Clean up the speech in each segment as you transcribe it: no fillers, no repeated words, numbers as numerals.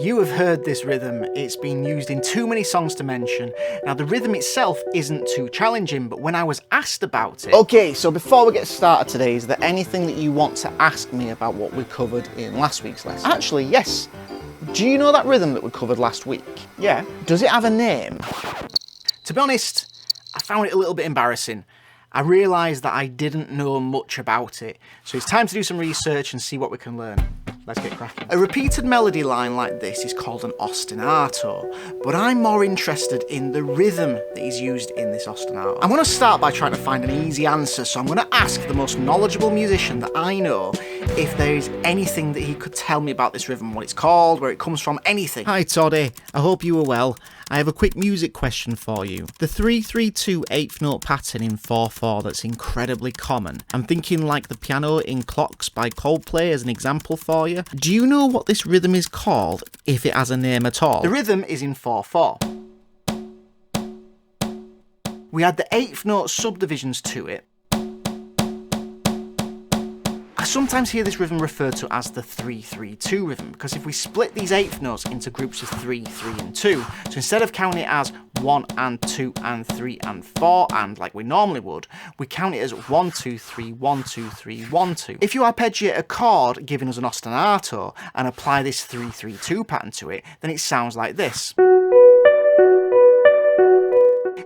You have heard this rhythm, it's been used in too many songs to mention. Now the rhythm itself isn't too challenging, but when I was asked about it... Okay, so before we get started today, is there anything that you want to ask me about what we covered in last week's lesson? Actually, yes. Do you know that rhythm that we covered last week? Yeah. Does it have a name? To be honest, I found it a little bit embarrassing. I realised that I didn't know much about it, so it's time to do some research and see what we can learn. Let's get cracking. A repeated melody line like this is called an ostinato, but I'm more interested in the rhythm that is used in this ostinato. I'm going to start by trying to find an easy answer, so I'm going to ask the most knowledgeable musician that I know if there is anything that he could tell me about this rhythm, what it's called, where it comes from, anything. Hi Toddy, I hope you are well. I have a quick music question for you. The 3-3-2 eighth note pattern in 4/4 that's incredibly common. I'm thinking like the piano in Clocks by Coldplay as an example for you. Do you know what this rhythm is called, if it has a name at all? The rhythm is in 4/4. We add the eighth note subdivisions to it. I sometimes hear this rhythm referred to as the 3-3-2 rhythm, because if we split these eighth notes into groups of 3, 3 and 2, so instead of counting it as 1 and 2 and 3 and 4 and like we normally would, we count it as 1, 2, 3, 1, 2, 3, 1, 2. If you arpeggiate a chord giving us an ostinato and apply this 3-3-2 pattern to it, then it sounds like this.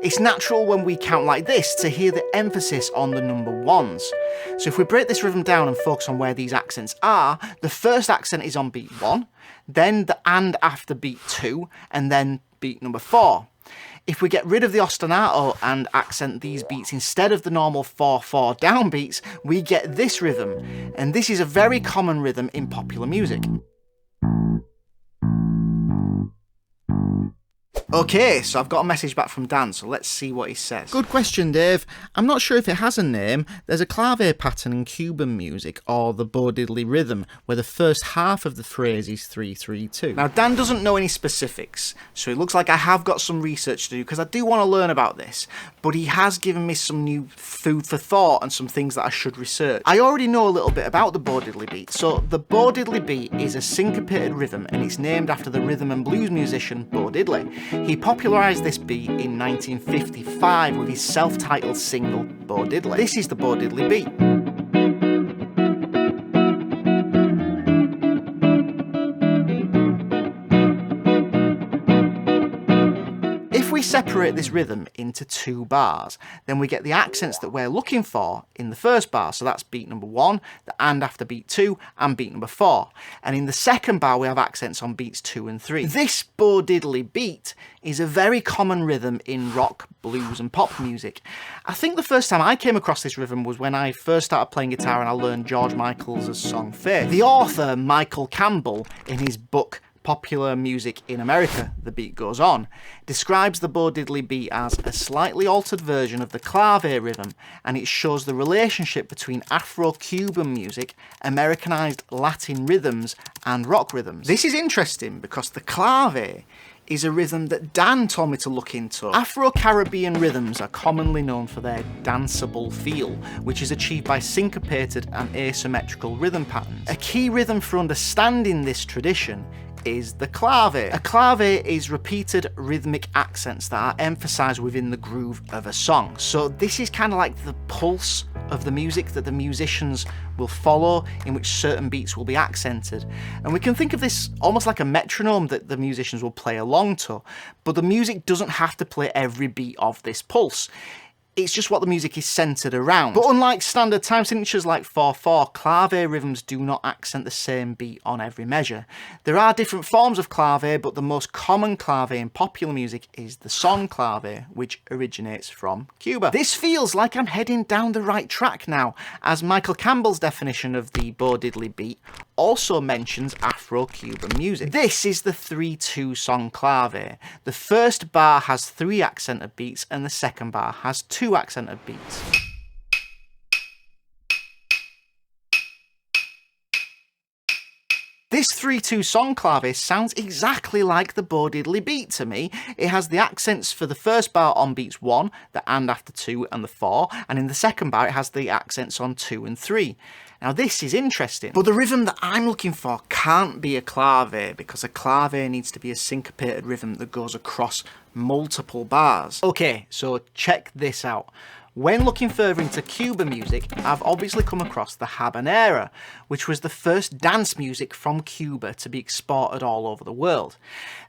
It's natural when we count like this to hear the emphasis on the number ones. So if we break this rhythm down and focus on where these accents are, the first accent is on beat 1, then the and after beat 2, and then beat number 4. If we get rid of the ostinato and accent these beats instead of the normal 4/4 downbeats, we get this rhythm, and this is a very common rhythm in popular music. Okay, so I've got a message back from Dan, so let's see what he says. Good question, Dave. I'm not sure if it has a name. There's a Clave pattern in Cuban music, or the Bo Diddley rhythm, where the first half of the phrase is 3-3-2. Now, Dan doesn't know any specifics, so it looks like I have got some research to do, because I do want to learn about this, but he has given me some new food for thought and some things that I should research. I already know a little bit about the Bo Diddley beat. So the Bo Diddley beat is a syncopated rhythm, and it's named after the rhythm and blues musician Bo Diddley. He popularised this beat in 1955 with his self-titled single Bo Diddley. This is the Bo Diddley beat. If we separate this rhythm into 2 bars, then we get the accents that we're looking for in the first bar. So that's beat number 1, the and after beat 2, and beat number 4. And in the second bar, we have accents on beats 2 and 3. This Bo Diddley beat is a very common rhythm in rock, blues, and pop music. I think the first time I came across this rhythm was when I first started playing guitar and I learned George Michael's song Faith. The author, Michael Campbell, in his book Popular Music in America, The Beat Goes On, describes the Bo Diddley beat as a slightly altered version of the Clave rhythm, and it shows the relationship between Afro-Cuban music, Americanized Latin rhythms, and rock rhythms. This is interesting because the Clave is a rhythm that Dan told me to look into. Afro-Caribbean rhythms are commonly known for their danceable feel, which is achieved by syncopated and asymmetrical rhythm patterns. A key rhythm for understanding this tradition is the clave. A clave is repeated rhythmic accents that are emphasised within the groove of a song. So this is kind of like the pulse of the music that the musicians will follow, in which certain beats will be accented. And we can think of this almost like a metronome that the musicians will play along to, but the music doesn't have to play every beat of this pulse. It's just what the music is centred around. But unlike standard time signatures like 4/4, clave rhythms do not accent the same beat on every measure. There are different forms of clave, but the most common clave in popular music is the son clave, which originates from Cuba. This feels like I'm heading down the right track now, as Michael Campbell's definition of the Bo Diddley beat also mentions Afro-Cuban music. This is the 3-2 son clave. The first bar has 3 accented beats and the second bar has 2 accented beats. This 3/2 song clave sounds exactly like the Bo Diddley beat to me. It has the accents for the first bar on beats 1, the and after 2 and the 4, and in the second bar it has the accents on 2 and 3. Now this is interesting, but the rhythm that I'm looking for can't be a clave, because a clave needs to be a syncopated rhythm that goes across multiple bars. Okay, so check this out. When looking further into Cuba music, I've obviously come across the Habanera, which was the first dance music from Cuba to be exported all over the world.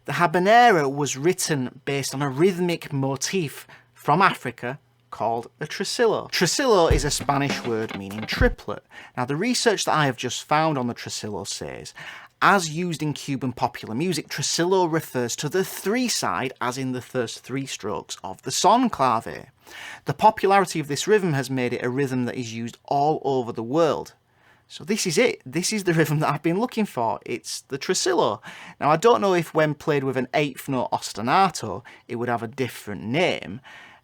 The Habanera was written based on a rhythmic motif from Africa called a tresillo. Tresillo is a Spanish word meaning triplet. Now the research that I have just found on the tresillo says, as used in Cuban popular music, tresillo refers to the 3 side, as in the first 3 strokes of the son clave. The popularity of this rhythm has made it a rhythm that is used all over the world. So this is it. This is the rhythm that I've been looking for. It's the tresillo. Now I don't know if when played with an 8th note ostinato, it would have a different name.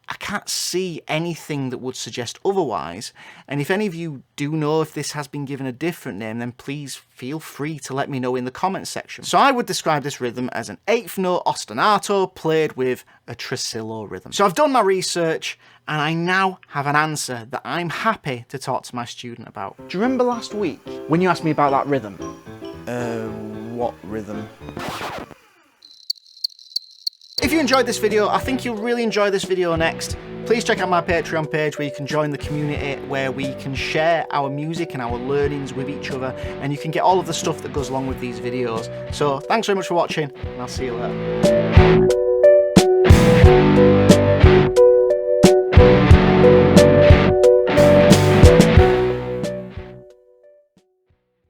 I can't see anything that would suggest otherwise, and if any of you do know if this has been given a different name, then please feel free to let me know in the comments section. So I would describe this rhythm as an 8th note ostinato played with a tresillo rhythm. So I've done my research, and I now have an answer that I'm happy to talk to my student about. Do you remember last week when you asked me about that rhythm? What rhythm? If you enjoyed this video, I think you'll really enjoy this video next. Please check out my Patreon page where you can join the community, where we can share our music and our learnings with each other, and you can get all of the stuff that goes along with these videos. So thanks very much for watching, and I'll see you later.